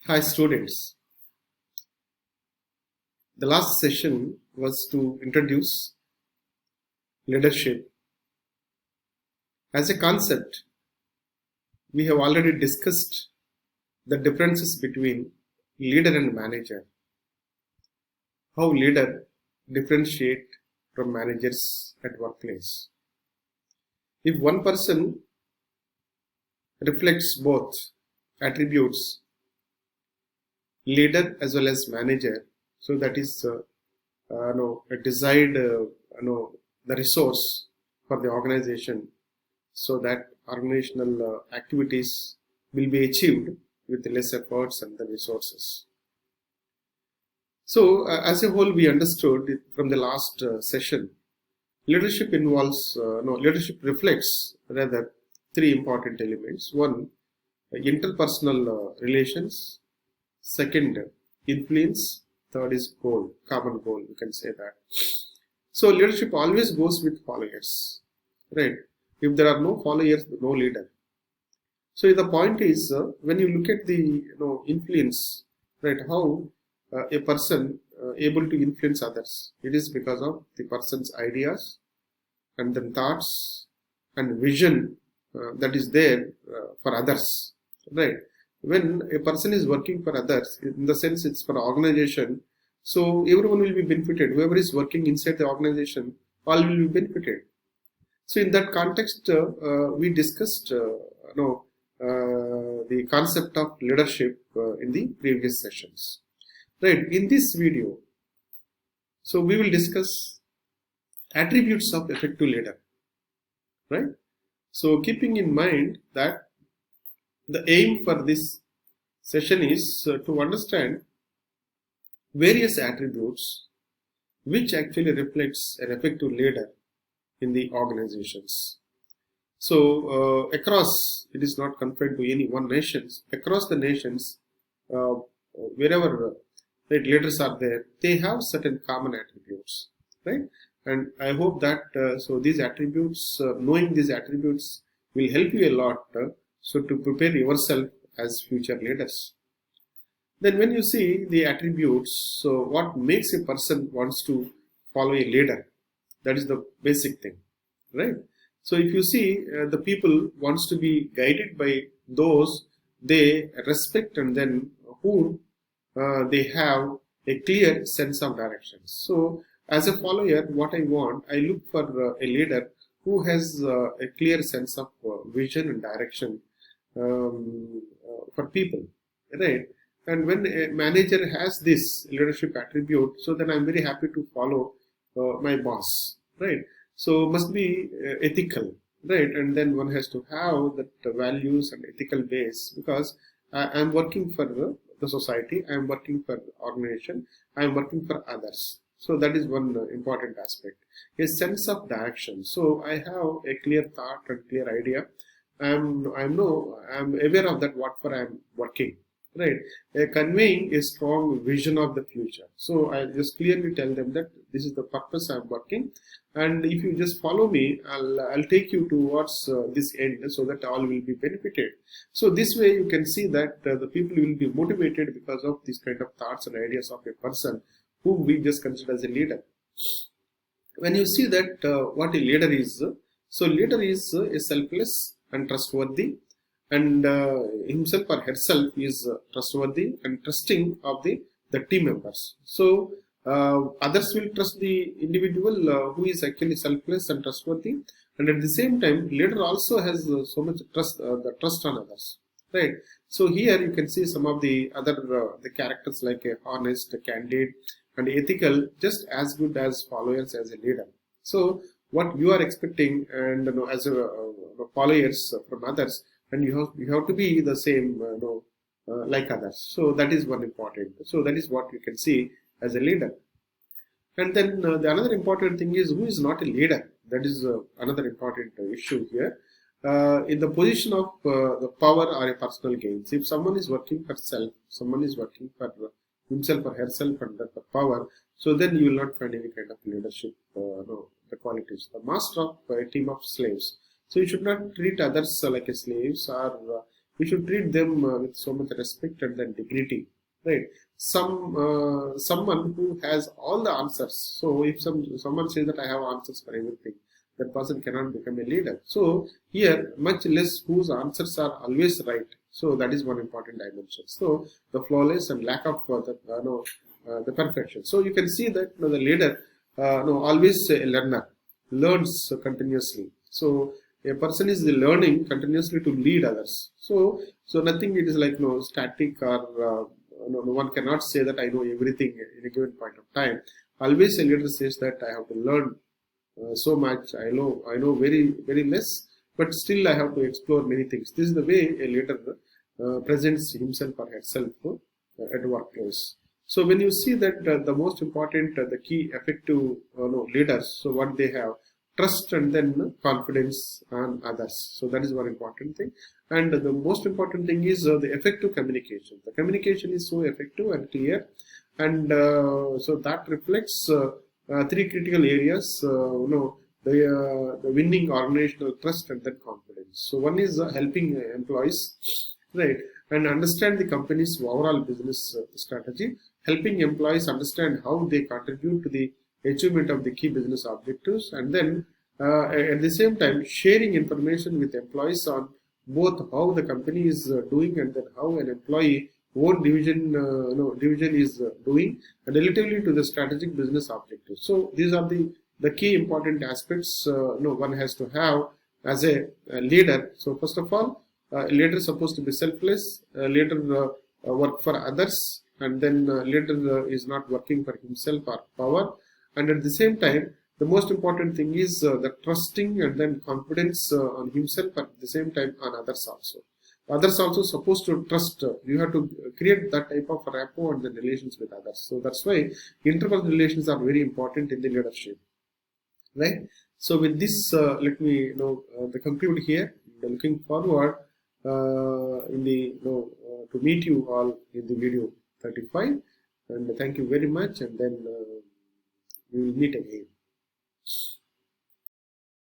Hi students, the last session was to introduce leadership. As a concept, we have already discussed the differences between leader and manager, how leader differentiate from managers at workplace. If one person reflects both attributes, leader as well as manager, so that is a desired the resource for the organization, so that organizational activities will be achieved with less efforts and the resources. So as a whole, we understood from the last session, leadership leadership reflects rather three important elements. One, interpersonal relations. Second, influence. Third is goal, common goal, you can say that. So leadership always goes with followers, right? If there are no followers, no leader. So the point is, when you look at the influence, right? How a person able to influence others? It is because of the person's ideas and then thoughts and vision that is there for others, right? When a person is working for others, in the sense it's for organization, so everyone will be benefited. Whoever is working inside the organization, all will be benefited. So in that context, we discussed the concept of leadership in the previous sessions. Right. In this video, so we will discuss attributes of effective leader. Right. So keeping in mind that the aim for this session is to understand various attributes which actually reflects an effective leader in the organizations. So across, it is not confined to any one nation. Across the nations, wherever leaders are there, they have certain common attributes, right? And I hope that so these attributes, knowing these attributes, will help you a lot. So to prepare yourself as future leaders. Then when you see the attributes, so what makes a person wants to follow a leader? That is the basic thing, right? So if you see the people wants to be guided by those they respect and then who they have a clear sense of direction. So as a follower, what I want, I look for a leader who has a clear sense of vision and direction for people, right? And when a manager has this leadership attribute, so then I'm very happy to follow my boss, right? So must be ethical, right? And then one has to have that values and ethical base, because I'm working for the society, I'm working for the organization, I'm working for others. So that is one important aspect. A sense of direction. So I have a clear thought and clear idea. I'm aware of that what for I'm working, right? Conveying a strong vision of the future. So I just clearly tell them that this is the purpose I'm working, and if you just follow me, I'll take you towards this end, so that all will be benefited. So this way you can see that the people will be motivated because of these kind of thoughts and ideas of a person who we just consider as a leader. When you see that what a leader is, so leader is a selfless and trustworthy, and himself or herself is trustworthy and trusting of the team members. So others will trust the individual who is actually selfless and trustworthy, and at the same time leader also has so much trust, the trust on others, right? So here you can see some of the other the characters like a honest, candid and ethical, just as good as followers as a leader. So what you are expecting, and as a followers from others, and you have to be the same like others. So that is one important. So that is what you can see as a leader. And then the another important thing is who is not a leader. That is another important issue here. In the position of the power or a personal gains. If someone is working for self, someone is working for himself or herself and for power, so then you will not find any kind of leadership the qualities. The master of a team of slaves. So you should not treat others like a slaves, or we should treat them with so much respect and then dignity, right? Someone who has all the answers. So if someone says that I have answers for everything, that person cannot become a leader. So here, much less whose answers are always right. So that is one important dimension. So the flawless and lack of the perfection. So you can see that the leader always a learner, learns continuously. So a person is learning continuously to lead others. So nothing it is like static or no one cannot say that I know everything in a given point of time. Always a leader says that I have to learn so much. I know very less, but still I have to explore many things. This is the way a leader presents himself or herself at workplace. So when you see that the most important, the key effective leaders, so what they have, trust and then confidence on others. So that is one important thing. And the most important thing is the effective communication. The communication is so effective and clear, and so that reflects three critical areas. The winning organizational trust and then confidence. So one is helping employees, right, and understand the company's overall business strategy, helping employees understand how they contribute to the achievement of the key business objectives, and then at the same time sharing information with employees on both how the company is doing and then how an employee own division is doing, and relatively to the strategic business objectives. So these are the key important aspects one has to have as a leader. So first of all, a leader is supposed to be selfless. A leader work for others, and then leader is not working for himself or power. And at the same time, the most important thing is the trusting and then confidence on himself, at the same time on others also. Others also supposed to trust. You have to create that type of rapport and the relations with others. So that's why interpersonal relations are very important in the leadership, right? So with this, let me conclude here. Looking forward in the to meet you all in the video 35, and thank you very much, and then we will meet again.